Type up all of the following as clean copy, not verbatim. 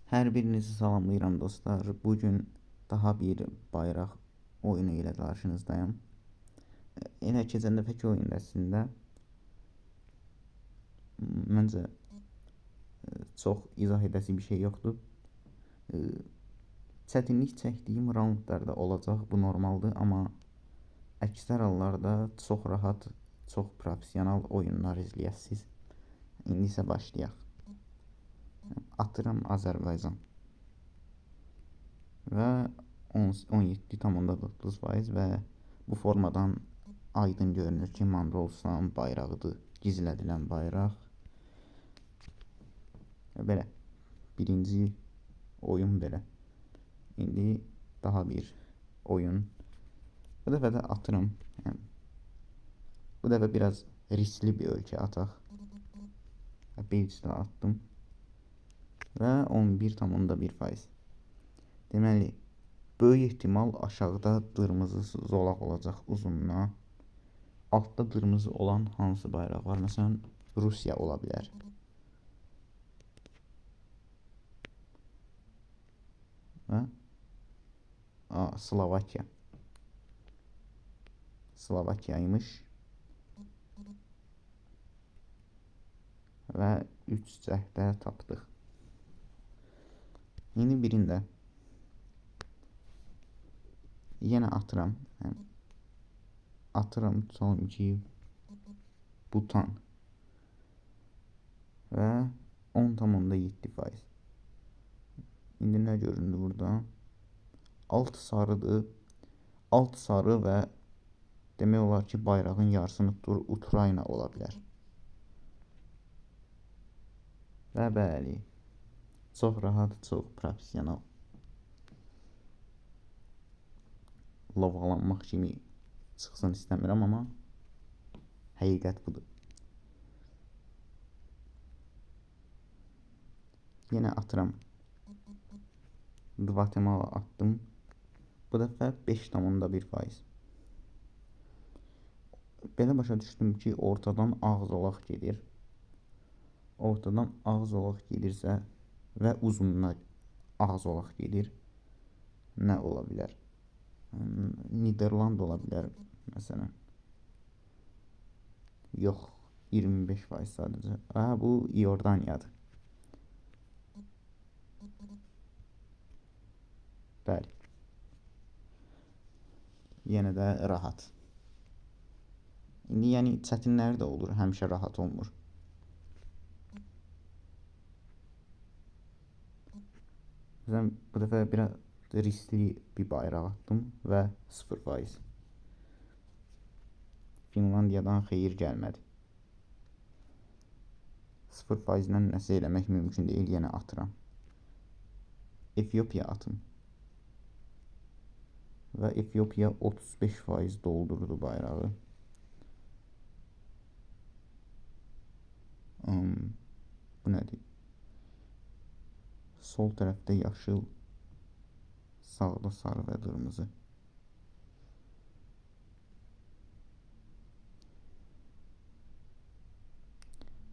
Hər birinizi salamlayıram dostlar. Bugün daha bir bayraq oyunu ilə qarşınızdayım. Elə keçən dəfəki oyunda əslində məncə çox izah edəsi bir şey yoxdur. Çətinlik çəkdiyim raundlarda olacaq, bu normaldır, amma əksər hallarda çox rahat, çox professional oyunlar izləyəsiniz. İndi isə başlayaq. Atıram Azərbaycan və 17,9% və bu formadan aydın görünür ki, Monroe bayrağıdır, gizlədilən bayraq. Belə, birinci oyun belə. İndi daha bir oyun. Bu dəfə də atıram. Bu dəfə biraz riskli bir ölkə ataq. Belçikə attım. Və 11,1%. Deməli, böyük ehtimal aşağıda qırmızı zolaq olacaq uzunluğa. Altda qırmızı olan hansı bayraq var? Məsələn, Rusiya ola bilər. Və Slovakiya. Slovakiyaymış. Və 3 cəhdə tapdıq. Yeni birində yenə atıram. Atıram tutalım ki, Butan və 10,7%. İndi nə göründü burada? Alt sarıdır. Alt sarı və demək olar ki, bayrağın yarısını tutur Ukrayna ola bilər. Və bəli, çox rahat, çox professional. Lovalanmaq kimi çıxsın istəmirəm, amma həqiqət budur. Yenə atıram. Gvatemala attım. Bu dəfə 5,1%. Belə başa düşdüm ki, ortadan ağ zolaq gedir. Ortadan ağ zolaq gedirsə və uzunluğa ağ zolaq gedir. Nə ola bilər? Niderland ola bilər, məsələn. Yox, 25% sadəcə. Bu İordaniyadır. Bəli. Yenə də rahat. İndi yəni çətinləri də olur, həmişə rahat olmur. Bu dəfə biraz riskli bir bayraq attım və 0%. Finlandiyadan xeyir gəlmədi. 0%-lə nəsə eləmək mümkün deyil, yenə atıram. Efiopiya atım. Və Efiopiya 35% doldurdu bayrağı. Bu nədir? Sol tərəfdə yaşıl, sağda sarı və qırmızı.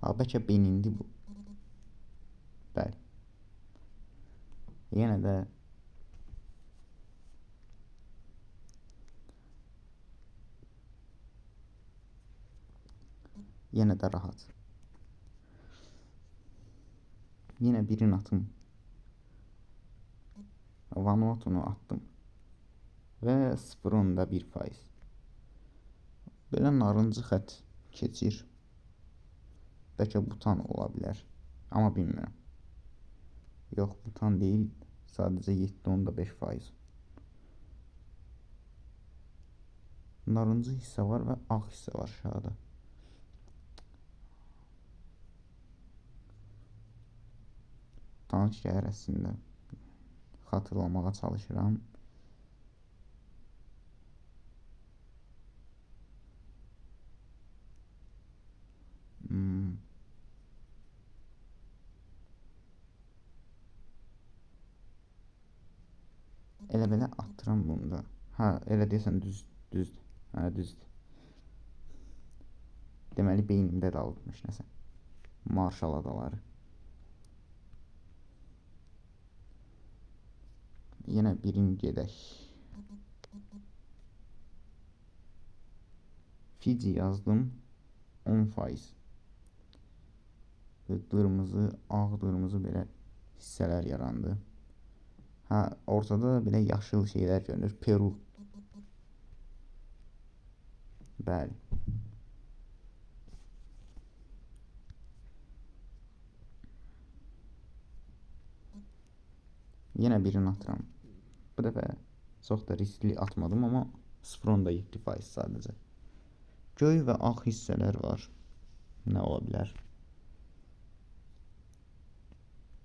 Bəlkə Benindi bu. Bəli. Yenə də rahat. Yenə birini atım. Vanuatu'nu attım. Və 0,1%. Belə narıncı xət keçir. Bəlkə Butan ola bilər. Amma bilmirəm. Yox, Butan deyil. Sadəcə 7,5%. Narıncı hissə var və ağ hissə var aşağıda. Tanış gəlir əslində. Xatırlamağa çalışıram. Elə belə atıram bunda. Elə deyəsən düzdür. Düzdür. Deməli, beynimdə qalmış nəsə. Marşal adaları. Yenə birini gedək. Fiji yazdım. 10%. Qırmızı, ağ, qırmızı belə hissələr yarandı. Ortada da belə yaşıl şeylər görünür. Peru. Bəli. Yenə birini atıram. Bu dəfə çox da riskli atmadım, amma 0.7% sadəcə. Göy və ağ hissələr var. Nə ola bilər?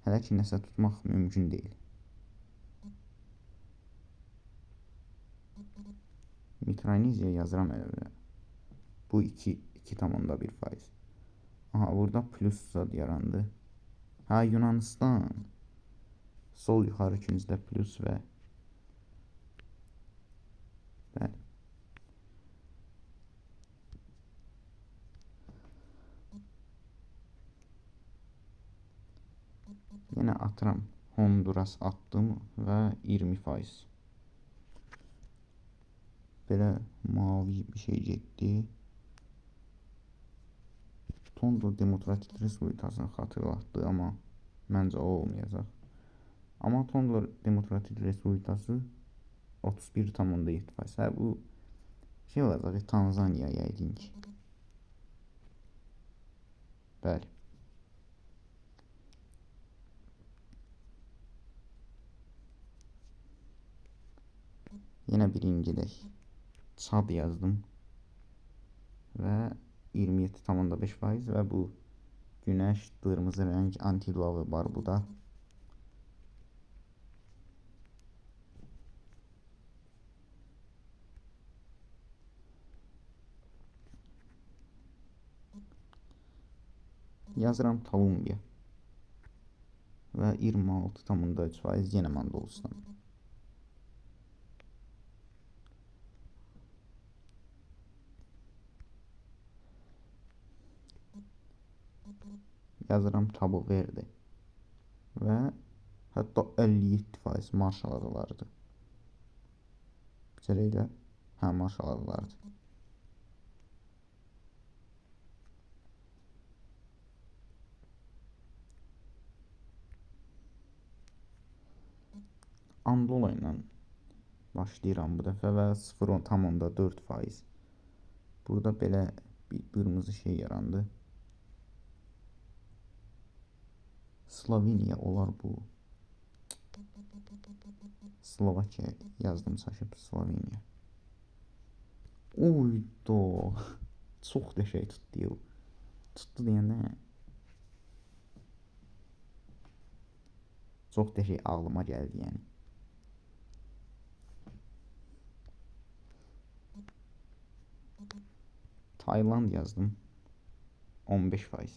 Hələ ki nəsə tutmaq mümkün deyil. Mikroneziya yazıram elə. Bu 2.1%. Aha, burada plus zad yarandı. Yunanistan. Sol yuxarı küncdə plus və bəli. Yenə atıram. Honduras attım və 20%. Belə mavi bir şey getdi. Tondo Demokratik Respublikasını xatırlatdı, amma məncə o olmayacaq. Amma Tondo Demokratik Respublikası 31.7%. Bu şey olacaq, Tanzaniya yəqin ki. Bəli. Yenə birini gedək. Çad yazdım. Və 27.5% və bu günəş qırmızı rəng antilopı var bu da. Yazıram Kolumbiya. Və 26.3% yenə Moldovastan. Yazıram Cabo Verde. Və hətta 57% Marshall adalarıdır. Bizə Marshall adalarıdır. Angola ilə başlayıram bu dəfə və 0.4%. Burada belə bir qırmızı şey yarandı. Sloveniya olar bu. Slovakiya yazdım, çaşıb Sloveniya. Uydo. Çox da şey tutdu. Tutdu deyəndə çox da şey ağlıma gəldi yəni. Tayland yazdım. 15%.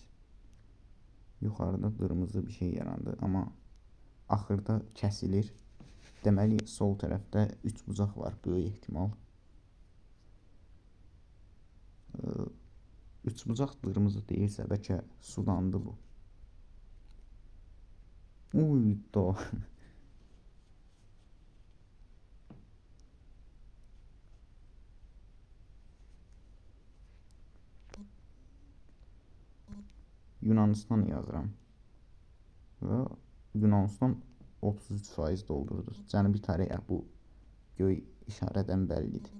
Yuxarıda qırmızı bir şey yarandı, amma axırda kəsilir. Deməli, sol tərəfdə 3 bucaq var, böyük ehtimal. 3 bucaq qırmızı deyilsə, bəlkə Sudandır bu. Uydo. Yunanistan yazıram. Və Yunanistan 33% doldurdu. Cənubi Koreya bu göy işarədən bəllidir.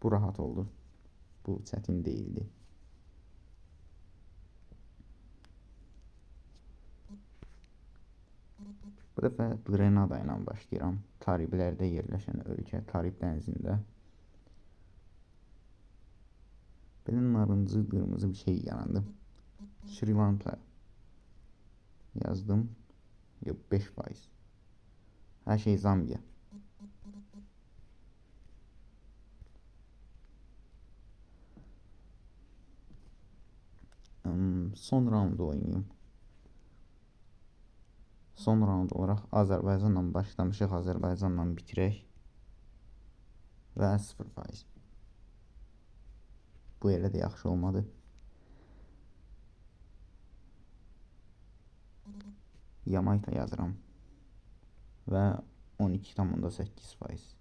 Bu rahat oldu. Bu çətin deyildi. Bu dəfə Grenada ilə başlayıram. Kariblərdə yerləşən ölkə, Karib dənizində. Belə narıncı, qırmızı bir şey yarandı. Sri Lanka yazdım. Yox, 5%. Hər şey Zambiya. Son raundu oynayayım. Son raund olaraq Azərbaycanla başlamışıq, Azərbaycanla bitirək. Və 0%. Bu elə də yaxşı olmadı. Yamaita yazıram və 12,8%.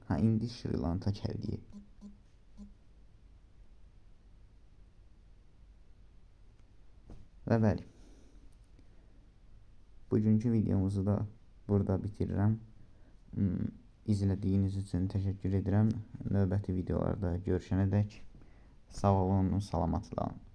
Ha, indi Şri Lanka kəlliyi. Və bəli, bugünkü videomuzu da burada bitirirəm. İzlədiyiniz üçün təşəkkür edirəm. Növbəti videolarda görüşənədək sağ olun, salamat qalın.